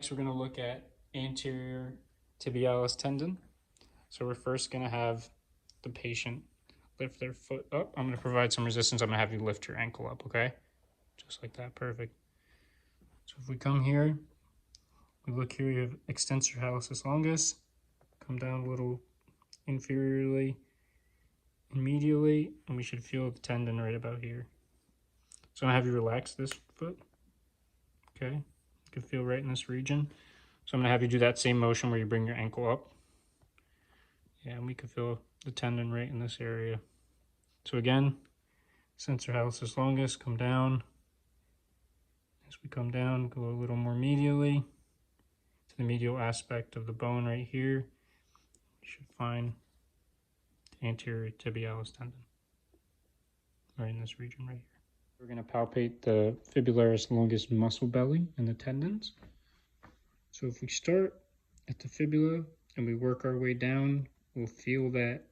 Next, we're going to look at anterior tibialis tendon. So we're first going to have the patient lift their foot up. I'm going to provide some resistance. I'm going to have you lift your ankle up, okay? Just like that, perfect. So if we come here, we look here, you have extensor hallucis longus. Come down a little inferiorly and medially, and we should feel the tendon right about here. So I'm going to have you relax this foot, okay? You can feel right in this region. So I'm going to have you do that same motion where you bring your ankle up. Yeah, and we can feel the tendon right in this area. So again, extensor hallucis longus, come down. As we come down, go a little more medially to the medial aspect of the bone right here. You should find the anterior tibialis tendon right in this region right here. We're going to palpate the fibularis longus muscle belly and the tendons. So if we start at the fibula and we work our way down, we'll feel that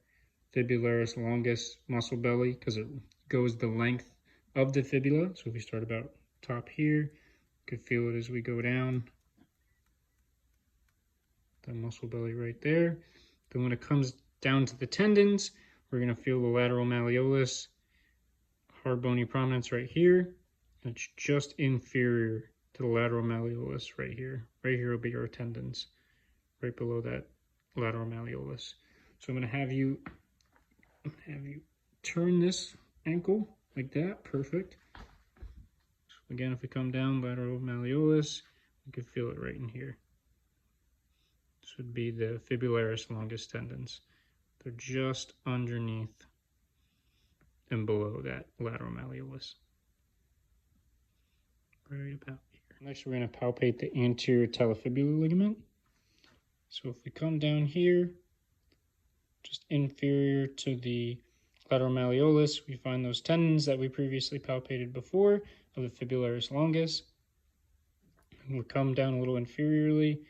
fibularis longus muscle belly because it goes the length of the fibula. So if we start about top here, you can feel it as we go down. The muscle belly right there. Then when it comes down to the tendons, we're going to feel the lateral malleolus, hard bony prominence right here. It's just inferior to the lateral malleolus right here. Right here will be our tendons, right below that lateral malleolus. So I'm going to have you turn this ankle like that. Perfect. So again, if we come down, lateral malleolus, you can feel it right in here. This would be the fibularis longus tendons. They're just underneath and below that lateral malleolus. Right about here. Next, we're going to palpate the anterior talofibular ligament. So if we come down here, just inferior to the lateral malleolus, we find those tendons that we previously palpated before of the fibularis longus. And we'll come down a little inferiorly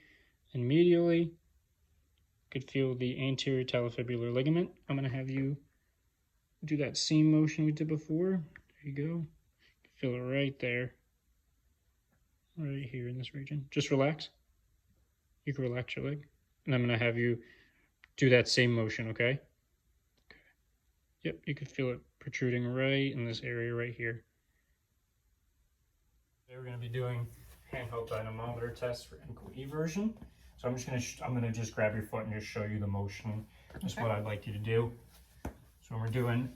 and medially. You could feel the anterior talofibular ligament. I'm going to have you do that same motion we did before. There you go. You can feel it right there. Right here in this region. Just relax. You can relax your leg. And I'm going to have you do that same motion, okay? Okay. Yep, you can feel it protruding right in this area right here. Today we're going to be doing handheld dynamometer test for ankle eversion. So I'm going to just grab your foot and just show you the motion. That's what I'd like you to do. So when we're doing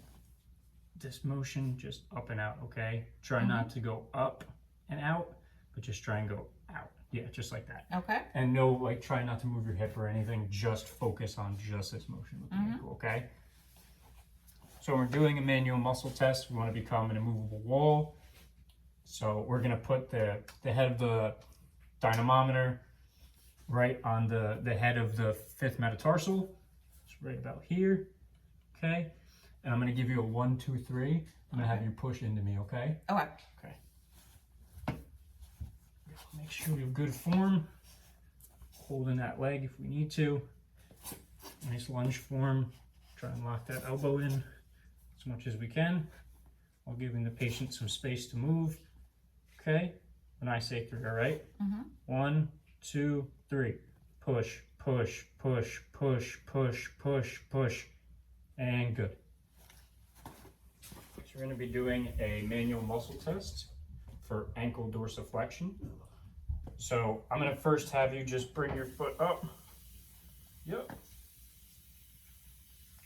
this motion, just up and out, okay? Try not to go up and out, but just try and go out. Yeah, just like that. Okay. And no, like, try not to move your hip or anything. Just focus on just this motion with the ankle, okay? So when we're doing a manual muscle test, we want to become an immovable wall. So we're going to put the head of the dynamometer right on the head of the fifth metatarsal. It's right about here, okay? And I'm going to give you a 1, 2, 3. I'm going to have you push into me, okay? Okay. Okay. Make sure we have good form. Holding that leg if we need to. Nice lunge form. Try and lock that elbow in as much as we can while giving the patient some space to move. Okay? When I say 3, all right? 1, 2, 3. Push, push, push, push, push, push, push. And good. So we're going to be doing a manual muscle test for ankle dorsiflexion. So I'm going to first have you just bring your foot up. Yep.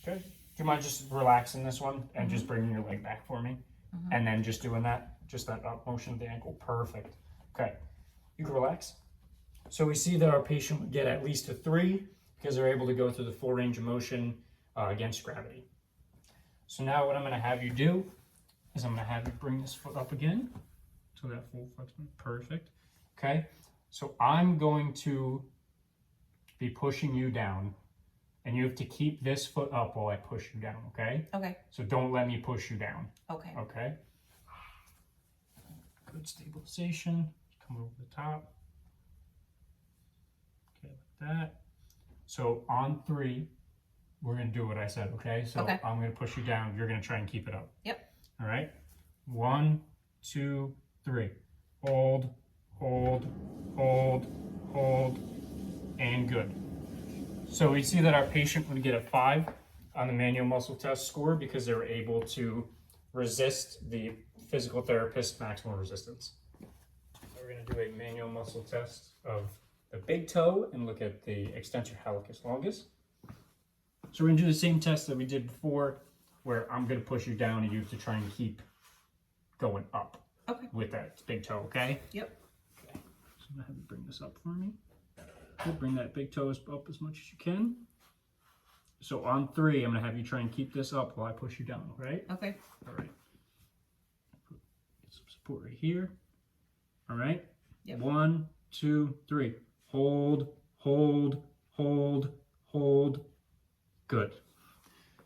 Okay. Do you mind just relaxing this one and just bringing your leg back for me? And then just doing that, just that up motion of the ankle. Perfect. Okay. You can relax. So we see that our patient would get at least a 3 because they're able to go through the full range of motion against gravity. So now what I'm going to have you do is I'm going to have you bring this foot up again to that full flexion. Perfect. Okay. So I'm going to be pushing you down, and you have to keep this foot up while I push you down, okay? Okay. So don't let me push you down. Okay. Okay. Good stabilization. Come over the top. Okay, like that. So on 3, we're going to do what I said, okay? So I'm going to push you down. You're going to try and keep it up. Yep. All right. 1, 2, 3. Hold, hold, hold, and good. So we see that our patient would get a 5 on the manual muscle test score because they were able to resist the physical therapist's maximal resistance. So we're going to do a manual muscle test of the big toe and look at the extensor hallucis longus. So we're going to do the same test that we did before, where I'm going to push you down and you have to try and keep going up with that big toe, okay? Yep. Okay. So I'm going to have you bring this up for me. Good. Bring that big toe up as much as you can. So on 3, I'm going to have you try and keep this up while I push you down, right? Okay. All right. Get some support right here. All right. Yep. 1, 2, 3. Hold, hold, hold, hold. Good.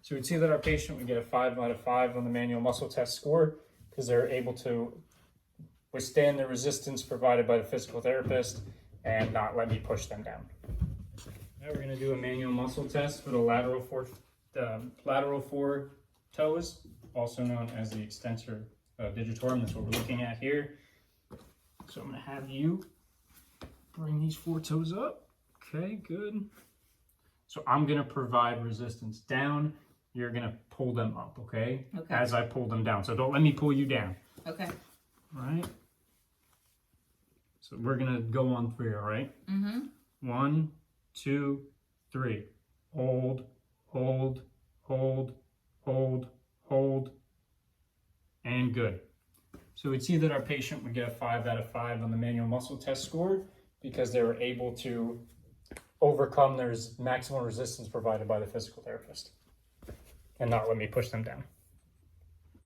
So we'd see that our patient would get a 5 out of 5 on the manual muscle test score because they're able to withstand the resistance provided by the physical therapist and not let me push them down. Now we're going to do a manual muscle test for the lateral four toes, also known as the extensor digitorum. That's what we're looking at here. So I'm going to have you bring these 4 toes up. Okay, good. So I'm going to provide resistance down. You're going to pull them up, okay? Okay. As I pull them down. So don't let me pull you down. Okay. All right. So we're going to go on 3, all right? Mm-hmm. 1, 2, 3. Hold, hold, hold, hold, hold, and good. So we'd see that our patient would get a 5 out of 5 on the manual muscle test score because they were able to overcome their maximal resistance provided by the physical therapist and not let me push them down.